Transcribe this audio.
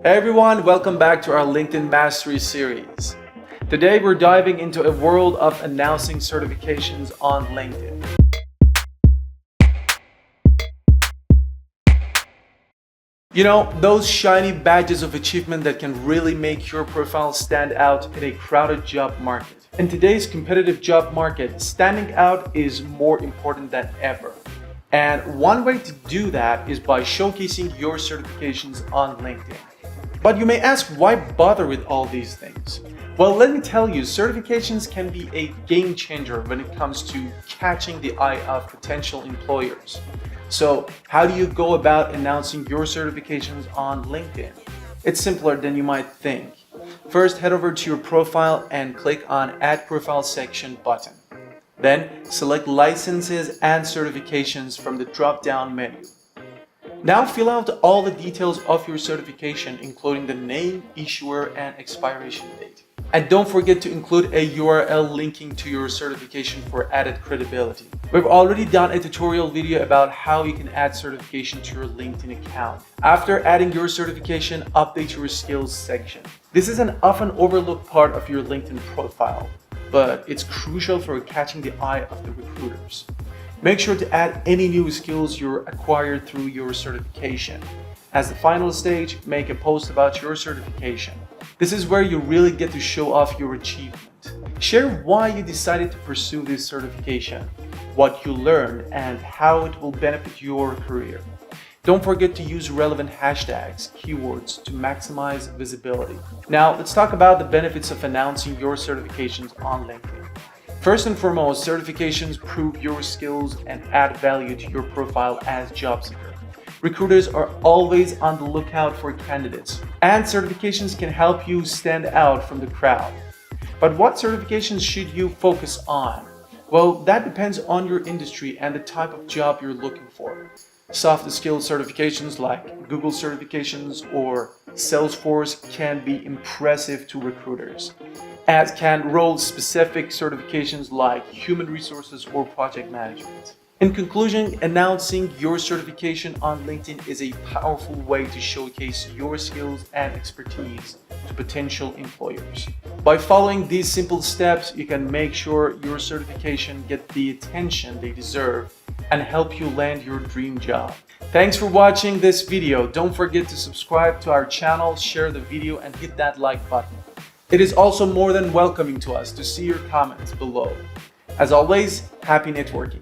Hey everyone, welcome back to our LinkedIn Mastery series. Today we're diving into a world of announcing certifications on LinkedIn. You know, those shiny badges of achievement that can really make your profile stand out in a crowded job market. In today's competitive job market, standing out is more important than ever. And one way to do that is by showcasing your certifications on LinkedIn. But you may ask, why bother with all these things? Well, let me tell you, certifications can be a game changer when it comes to catching the eye of potential employers. So, how do you go about announcing your certifications on LinkedIn? It's simpler than you might think. First, head over to your profile and click on Add Profile section button. Then, select Licenses and Certifications from the drop-down menu. Now fill out all the details of your certification, including the name, issuer, and expiration date. And don't forget to include a URL linking to your certification for added credibility. We've already done a tutorial video about how you can add certification to your LinkedIn account. After adding your certification, update your skills section. This is an often overlooked part of your LinkedIn profile, but it's crucial for catching the eye of the recruiters. Make sure to add any new skills you're acquired through your certification. As the final stage, make a post about your certification. This is where you really get to show off your achievement. Share why you decided to pursue this certification, what you learned, and how it will benefit your career. Don't forget to use relevant hashtags, keywords to maximize visibility. Now, let's talk about the benefits of announcing your certifications on LinkedIn. First and foremost, certifications prove your skills and add value to your profile as job seeker. Recruiters are always on the lookout for candidates, and certifications can help you stand out from the crowd. But what certifications should you focus on? Well, that depends on your industry and the type of job you're looking for. Soft skill certifications like Google certifications or Salesforce can be impressive to recruiters, as can role-specific certifications like human resources or project management. In conclusion, announcing your certification on LinkedIn is a powerful way to showcase your skills and expertise to potential employers. By following these simple steps, you can make sure your certification gets the attention they deserve and help you land your dream job. Thanks for watching this video. Don't forget to subscribe to our channel, share the video, and hit that like button. It is also more than welcoming to us to see your comments below. As always, happy networking.